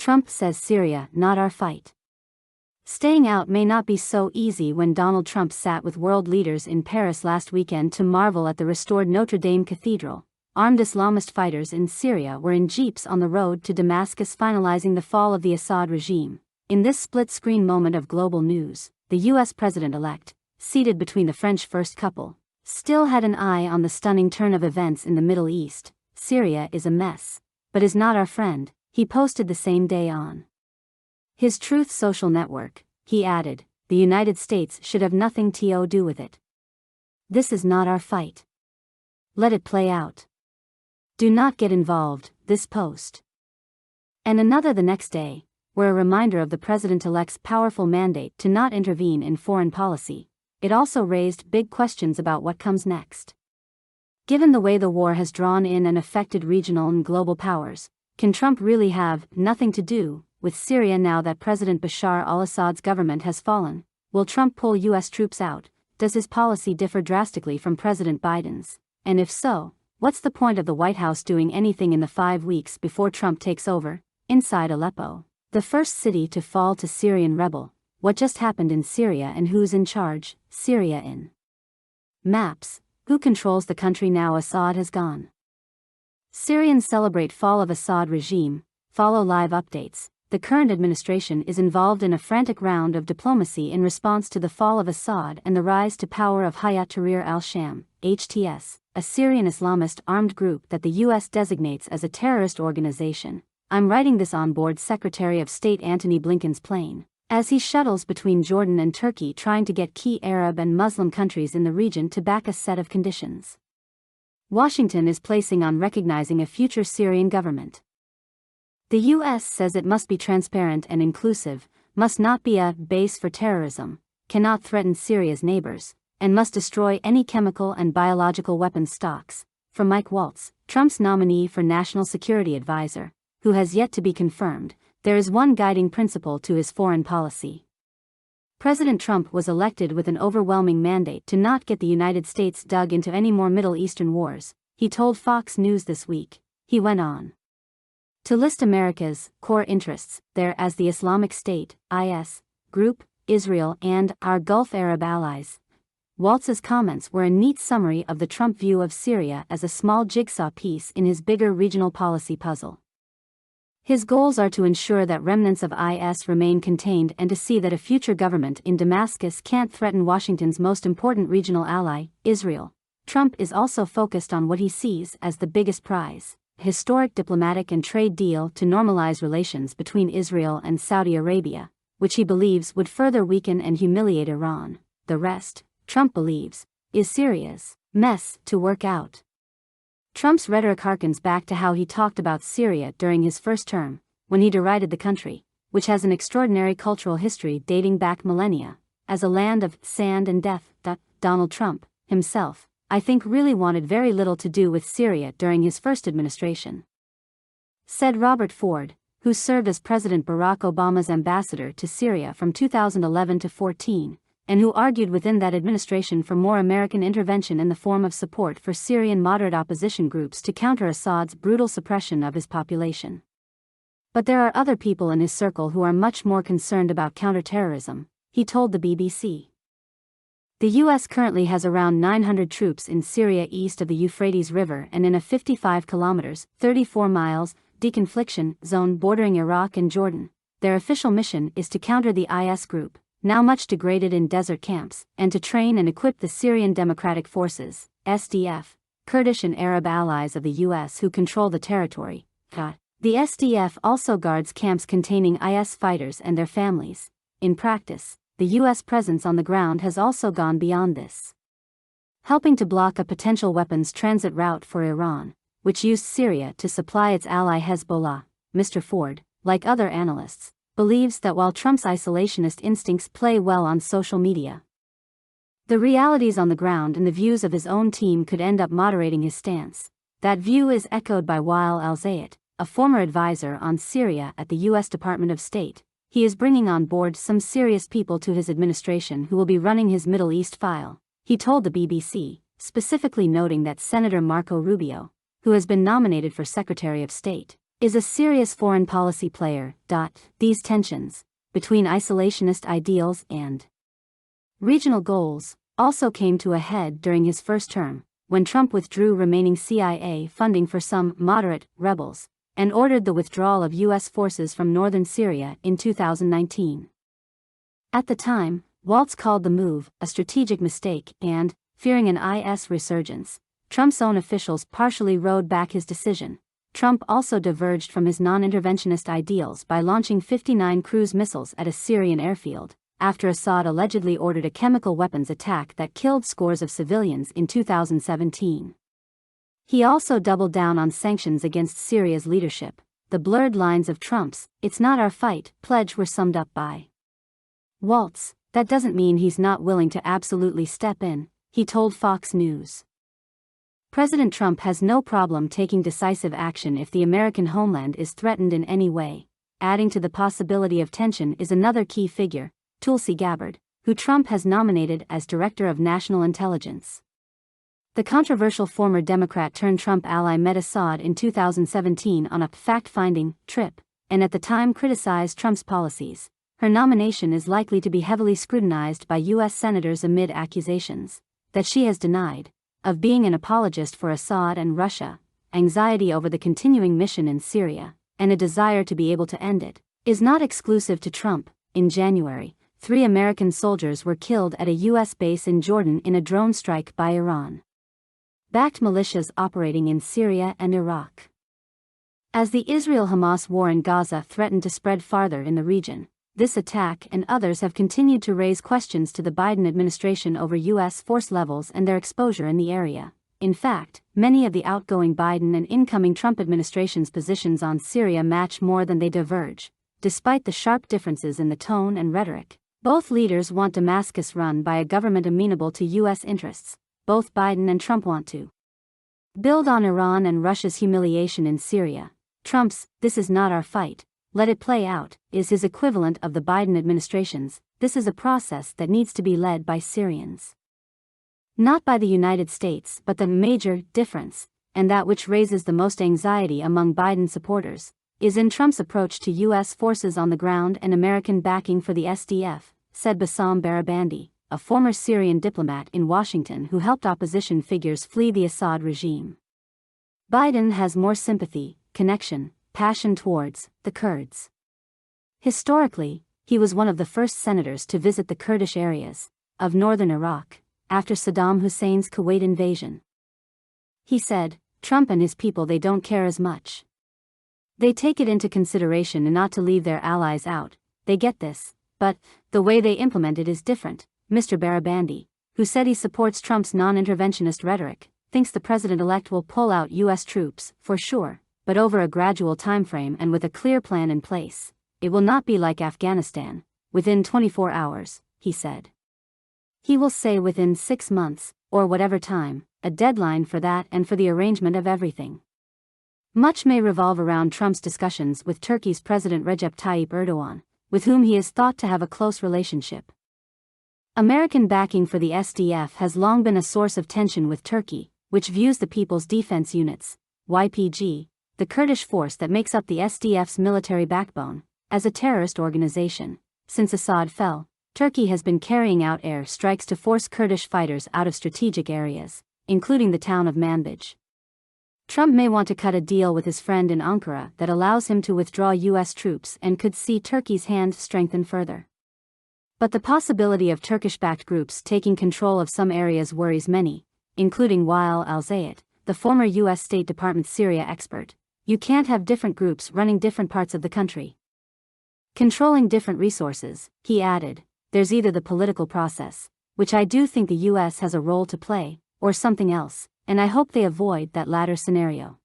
Trump says Syria, not our fight. Staying out may not be so easy when Donald Trump sat with world leaders in Paris last weekend to marvel at the restored Notre Dame Cathedral. Armed Islamist fighters in Syria were in jeeps on the road to Damascus finalizing the fall of the Assad regime. In this split-screen moment of global news, the U.S. president-elect, seated between the French first couple, still had an eye on the stunning turn of events in the Middle East. Syria is a mess, but is not our friend, he posted the same day on his Truth social network. He added, the United States should have nothing to do with it. This is not our fight. Let it play out. Do not get involved, this post. And another the next day, were a reminder of the president-elect's powerful mandate to not intervene in foreign policy. It also raised big questions about what comes next. Given the way the war has drawn in and affected regional and global powers, can Trump really have nothing to do with Syria now that President Bashar al-Assad's government has fallen? Will Trump pull U.S. troops out? Does his policy differ drastically from President Biden's? And if so, what's the point of the White House doing anything in the 5 weeks before Trump takes over? Inside Aleppo, the first city to fall to Syrian rebel. What just happened in Syria and who's in charge? Syria in maps. Who controls the country now Assad has gone? Syrians celebrate fall of Assad regime. Follow live updates. The current administration is involved in a frantic round of diplomacy in response to the fall of Assad and the rise to power of Hayat Tahrir al-Sham, HTS, a Syrian Islamist armed group that the U.S. designates as a terrorist organization. I'm writing this on board Secretary of State Antony Blinken's plane, as he shuttles between Jordan and Turkey trying to get key Arab and Muslim countries in the region to back a set of conditions Washington is placing on recognizing a future Syrian government. The U.S. says it must be transparent and inclusive, must not be a base for terrorism, cannot threaten Syria's neighbors, and must destroy any chemical and biological weapons stocks. From Mike Waltz, Trump's nominee for National Security Advisor, who has yet to be confirmed, there is one guiding principle to his foreign policy. President Trump was elected with an overwhelming mandate to not get the United States dug into any more Middle Eastern wars, he told Fox News this week. He went on to list America's core interests there as the Islamic State, IS, group, Israel and our Gulf Arab allies. Waltz's comments were a neat summary of the Trump view of Syria as a small jigsaw piece in his bigger regional policy puzzle. His goals are to ensure that remnants of IS remain contained and to see that a future government in Damascus can't threaten Washington's most important regional ally, Israel. Trump is also focused on what he sees as the biggest prize, a historic diplomatic and trade deal to normalize relations between Israel and Saudi Arabia, which he believes would further weaken and humiliate Iran. The rest, Trump believes, is Syria's mess to work out. Trump's rhetoric harkens back to how he talked about Syria during his first term, when he derided the country, which has an extraordinary cultural history dating back millennia, as a land of sand and death. Donald Trump, himself, I think really wanted very little to do with Syria during his first administration. Said Robert Ford, who served as President Barack Obama's ambassador to Syria from 2011 to 14, and who argued within that administration for more American intervention in the form of support for Syrian moderate opposition groups to counter Assad's brutal suppression of his population. But there are other people in his circle who are much more concerned about counterterrorism, he told the BBC. The U.S. currently has around 900 troops in Syria east of the Euphrates River and in a 55 kilometers, 34 miles, deconfliction zone bordering Iraq and Jordan. Their official mission is to counter the IS group, now much degraded in desert camps, and to train and equip the Syrian Democratic Forces, SDF, Kurdish and Arab allies of the U.S. who control the territory. The SDF also guards camps containing IS fighters and their families. In practice, the U.S. presence on the ground has also gone beyond this, helping to block a potential weapons transit route for Iran, which used Syria to supply its ally Hezbollah. Mr. Ford, like other analysts, believes that while Trump's isolationist instincts play well on social media, the realities on the ground and the views of his own team could end up moderating his stance. That view is echoed by Wael al-Zayat, a former advisor on Syria at the U.S. Department of State. He is bringing on board some serious people to his administration who will be running his Middle East file, he told the BBC, specifically noting that Senator Marco Rubio, who has been nominated for Secretary of State, is a serious foreign policy player. These tensions, between isolationist ideals and regional goals, also came to a head during his first term, when Trump withdrew remaining CIA funding for some moderate rebels, and ordered the withdrawal of U.S. forces from northern Syria in 2019. At the time, Waltz called the move a strategic mistake and, fearing an IS resurgence, Trump's own officials partially rode back his decision. Trump also diverged from his non-interventionist ideals by launching 59 cruise missiles at a Syrian airfield, after Assad allegedly ordered a chemical weapons attack that killed scores of civilians in 2017. He also doubled down on sanctions against Syria's leadership. The blurred lines of Trump's "it's not our fight" pledge were summed up by Waltz. That doesn't mean he's not willing to absolutely step in, he told Fox News. President Trump has no problem taking decisive action if the American homeland is threatened in any way. Adding to the possibility of tension is another key figure, Tulsi Gabbard, who Trump has nominated as Director of National Intelligence. The controversial former Democrat-turned-Trump ally met Assad in 2017 on a fact-finding trip, and at the time criticized Trump's policies. Her nomination is likely to be heavily scrutinized by U.S. senators amid accusations that she has denied of being an apologist for Assad and Russia, anxiety over the continuing mission in Syria, and a desire to be able to end it, is not exclusive to Trump. In January, 3 American soldiers were killed at a U.S. base in Jordan in a drone strike by Iran-backed militias operating in Syria and Iraq. As the Israel-Hamas war in Gaza threatened to spread farther in the region, this attack and others have continued to raise questions to the Biden administration over U.S. force levels and their exposure in the area. In fact, many of the outgoing Biden and incoming Trump administration's positions on Syria match more than they diverge. Despite the sharp differences in the tone and rhetoric, both leaders want Damascus run by a government amenable to U.S. interests. Both Biden and Trump want to build on Iran and Russia's humiliation in Syria. Trump's "this is not our fight, let it play out" is his equivalent of the Biden administration's "this is a process that needs to be led by Syrians, not by the United States." But the major difference, and that which raises the most anxiety among Biden supporters, is in Trump's approach to U.S. forces on the ground and American backing for the SDF, said Bassam Barabandi, a former Syrian diplomat in Washington who helped opposition figures flee the Assad regime. Biden has more sympathy, connection, passion towards the Kurds. Historically, he was one of the first senators to visit the Kurdish areas of northern Iraq after Saddam Hussein's Kuwait invasion. He said, "Trump and his people, they don't care as much. They take it into consideration and not to leave their allies out. They get this, but the way they implement it is different." Mr. Barabandi, who said he supports Trump's non-interventionist rhetoric, thinks the president-elect will pull out U.S. troops, for sure, but over a gradual timeframe and with a clear plan in place. It will not be like Afghanistan, within 24 hours, he said. He will say within 6 months, or whatever time, a deadline for that and for the arrangement of everything. Much may revolve around Trump's discussions with Turkey's President Recep Tayyip Erdogan, with whom he is thought to have a close relationship. American backing for the SDF has long been a source of tension with Turkey, which views the People's Defense Units, YPG, the Kurdish force that makes up the SDF's military backbone, as a terrorist organization. Since Assad fell, Turkey has been carrying out air strikes to force Kurdish fighters out of strategic areas, including the town of Manbij. Trump may want to cut a deal with his friend in Ankara that allows him to withdraw U.S. troops and could see Turkey's hand strengthen further. But the possibility of Turkish-backed groups taking control of some areas worries many, including Wael al-Zayat, the former U.S. State Department Syria expert. You can't have different groups running different parts of the country, controlling different resources, he added. There's either the political process, which I do think the U.S. has a role to play, or something else, and I hope they avoid that latter scenario.